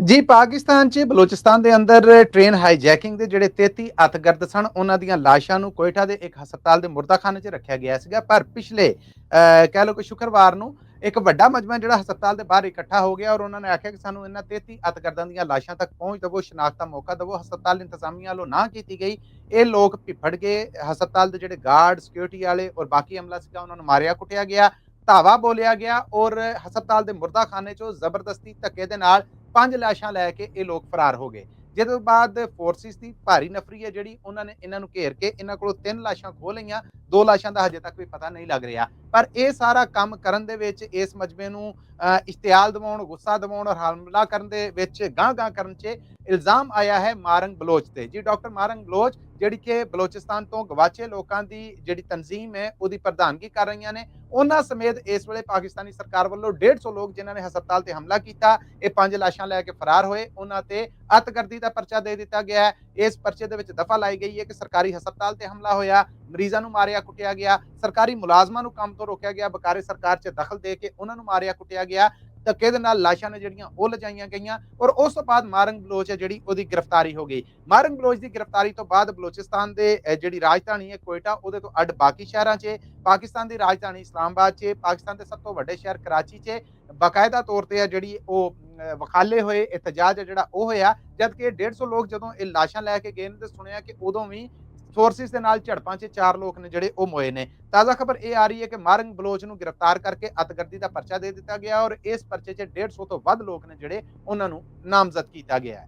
ਜੀ, ਪਾਕਿਸਤਾਨ 'ਚ ਬਲੋਚਿਸਤਾਨ ਦੇ ਅੰਦਰ ਟ੍ਰੇਨ ਹਾਈਜੈਕਿੰਗ ਦੇ ਜਿਹੜੇ 33 ਹੱਤਗਰਦ ਸਨ, ਉਹਨਾਂ ਦੀਆਂ ਲਾਸ਼ਾਂ ਨੂੰ ਕੋਇਟਾ ਦੇ ਇੱਕ ਹਸਪਤਾਲ ਦੇ ਮੁਰਦਾਖਾਨੇ 'ਚ ਰੱਖਿਆ ਗਿਆ ਸੀਗਾ। ਪਰ ਪਿਛਲੇ ਕਹਿ ਲਓ ਕਿ ਸ਼ੁੱਕਰਵਾਰ ਨੂੰ ਇੱਕ ਵੱਡਾ ਮਜਮਾ ਜਿਹੜਾ ਹਸਪਤਾਲ ਦੇ ਬਾਹਰ ਇਕੱਠਾ ਹੋ ਗਿਆ ਔਰ ਉਹਨਾਂ ਨੇ ਆਖਿਆ ਕਿ ਸਾਨੂੰ ਇਹਨਾਂ 33 ਹੱਤਗਰਦਾਂ ਦੀਆਂ ਲਾਸ਼ਾਂ ਤੱਕ ਪਹੁੰਚ ਦੇਵੋ, ਸ਼ਨਾਖਤ ਦਾ ਮੌਕਾ ਦੇਵੋ। ਹਸਪਤਾਲ ਇੰਤਜ਼ਾਮੀਆ ਵੱਲੋਂ ਨਾ ਕੀਤੀ ਗਈ। ਇਹ ਲੋਕ ਭਿੱਫੜ ਗਏ। ਹਸਪਤਾਲ ਦੇ ਜਿਹੜੇ ਗਾਰਡ, ਸਿਕਿਉਰਿਟੀ ਵਾਲੇ ਔਰ ਬਾਕੀ ਅਮਲਾ ਸੀਗਾ, ਉਹਨਾਂ ਨੂੰ ਮਾਰਿਆ ਕੁੱਟਿਆ ਗਿਆ, ਧਾਵਾ ਬੋਲਿਆ ਗਿਆ ਔਰ ਹਸਪਤਾਲ ਦੇ ਮੁਰਦਾਖਾਨੇ 'ਚੋਂ ਜ਼ਬਰਦਸਤੀ ਧੱਕੇ ਦੇ ਨਾਲ 5 ਲਾਸ਼ਾਂ ਲੈ ਕੇ ਇਹ ਲੋਕ ਫਰਾਰ ਹੋ ਗਏ। ਜਿਹਦੇ ਤੋਂ ਬਾਅਦ ਫੋਰਸਿਸ ਦੀ ਭਾਰੀ ਨਫਰੀ ਹੈ ਜਿਹੜੀ, ਉਹਨਾਂ ਨੇ ਇਹਨਾਂ ਨੂੰ ਘੇਰ ਕੇ ਇਹਨਾਂ ਕੋਲੋਂ 3 ਲਾਸ਼ਾਂ ਖੋਹ ਲਈਆਂ। 2 ਲਾਸ਼ਾਂ ਦਾ ਹਜੇ ਤੱਕ ਵੀ ਪਤਾ ਨਹੀਂ ਲੱਗ ਰਿਹਾ। ਪਰ ਇਹ ਸਾਰਾ ਕੰਮ ਕਰਨ ਦੇ ਵਿੱਚ, ਇਸ ਮਜਮੇ ਨੂੰ ਇਸ਼ਤਿਆਲ ਦਿਵਾਉਣ, ਗੁੱਸਾ ਦਿਵਾਉਣ ਔਰ ਹਮਲਾ ਕਰਨ ਦੇ ਵਿੱਚ, ਗਾਂਹ-ਗਾਂਹ ਕਰਨ 'ਚ ਇਲਜ਼ਾਮ ਆਇਆ ਹੈ ਮਾਰੰਗ ਬਲੋਚ ਤੇ। ਜੀ, ਡਾਕਟਰ ਮਾਰੰਗ ਬਲੋਚ ਜਿਹੜੀ ਕਿ ਬਲੋਚਿਸਤਾਨ ਤੋਂ ਗਵਾਚੇ ਲੋਕਾਂ ਦੀ ਜਿਹੜੀ ਤਨਜ਼ੀਮ ਹੈ ਉਹਦੀ ਪ੍ਰਧਾਨਗੀ ਕਰ ਰਹੀਆਂ ਨੇ, ਉਹਨਾਂ ਸਮੇਤ ਇਸ ਵੇਲੇ ਪਾਕਿਸਤਾਨੀ ਸਰਕਾਰ ਵੱਲੋਂ 150 ਲੋਕ ਜਿਨ੍ਹਾਂ ਨੇ ਹਸਪਤਾਲ ਤੇ ਹਮਲਾ ਕੀਤਾ, ਇਹ 5 ਲਾਸ਼ਾਂ ਲੈ ਕੇ ਫਰਾਰ ਹੋਏ, ਉਹਨਾਂ ਤੇ ਅੱਤਗਰਦੀ ਦਾ ਪਰਚਾ ਦੇ ਦਿੱਤਾ ਗਿਆ ਹੈ। ਇਸ ਪਰਚੇ ਦੇ ਵਿੱਚ ਦਫਾ ਲਾਈ ਗਈ ਹੈ ਕਿ ਸਰਕਾਰੀ ਹਸਪਤਾਲ ਤੇ ਹਮਲਾ ਹੋਇਆ, ਮਰੀਜ਼ਾਂ ਨੂੰ ਮਾਰਿਆ ਕੁੱਟਿਆ ਗਿਆ, ਸਰਕਾਰੀ ਮੁਲਾਜ਼ਮਾਂ ਨੂੰ ਕੰਮ ਤੋਂ ਰੋਕਿਆ ਗਿਆ, ਬਕਾਰੇ ਸਰਕਾਰ 'ਚ ਦਖਲ ਦੇ ਕੇ ਉਹਨਾਂ ਨੂੰ ਮਾਰਿਆ ਕੁੱਟਿਆ ਗਿਆ, ਧੱਕੇ ਦੇ ਨਾਲ ਲਾਸ਼ਾਂ ਨੇ ਜਿਹੜੀਆਂ ਉਹ ਲਿਜਾਈਆਂ ਗਈਆਂ ਔਰ ਉਸ ਤੋਂ ਬਾਅਦ ਮਾਰੰਗ ਬਲੋਚ ਹੈ ਜਿਹੜੀ, ਉਹਦੀ ਗ੍ਰਿਫਤਾਰੀ ਹੋ ਗਈ। ਮਾਰੰਗ ਬਲੋਚ ਦੀ ਗ੍ਰਿਫਤਾਰੀ ਤੋਂ ਬਾਅਦ ਬਲੋਚਿਸਤਾਨ ਦੇ ਜਿਹੜੀ ਰਾਜਧਾਨੀ ਹੈ ਕੋਇਟਾ, ਉਹਦੇ ਤੋਂ ਅੱਡ ਬਾਕੀ ਸ਼ਹਿਰਾਂ 'ਚ, ਪਾਕਿਸਤਾਨ ਦੀ ਰਾਜਧਾਨੀ ਇਸਲਾਮਾਬਾਦ 'ਚ, ਪਾਕਿਸਤਾਨ ਦੇ ਸਭ ਤੋਂ ਵੱਡੇ ਸ਼ਹਿਰ ਕਰਾਚੀ 'ਚ ਬਾਕਾਇਦਾ ਤੌਰ ਤੇ ਜਿਹੜੀ ਉਹ ਵਖਾਲੇ ਹੋਏ, ਇhtਜਾਜ ਹੈ ਜਿਹੜਾ ਉਹ ਹੋਇਆ। ਜਦਕਿ 150 ਲੋਕ ਜਦੋਂ ਇਹ ਲਾਸ਼ਾਂ ਲੈ ਕੇ ਗਏ ਨੇ ਤੇ ਸੁਣਿਆ ਕਿ ਉਦੋਂ ਵੀ ਫੋਰਸਿਸ ਦੇ ਨਾਲ ਝੜਪਾਂ 'ਚ 4 ਲੋਕ ਨੇ ਜਿਹੜੇ ਉਹ ਮੋਏ ਨੇ। ਤਾਜ਼ਾ ਖਬਰ ਇਹ ਆ ਰਹੀ ਹੈ ਕਿ ਮਾਰੰਗ ਬਲੋਚ ਨੂੰ ਗ੍ਰਿਫਤਾਰ ਕਰਕੇ ਅੱਤਗਰਦੀ ਦਾ ਪਰਚਾ ਦੇ ਦਿੱਤਾ ਗਿਆ ਔਰ ਇਸ ਪਰਚੇ 'ਚ 150 ਤੋਂ ਵੱਧ ਲੋਕ ਨੇ ਜਿਹੜੇ ਉਹਨਾਂ ਨੂੰ ਨਾਮਜ਼ਦ ਕੀਤਾ ਗਿਆ ਹੈ।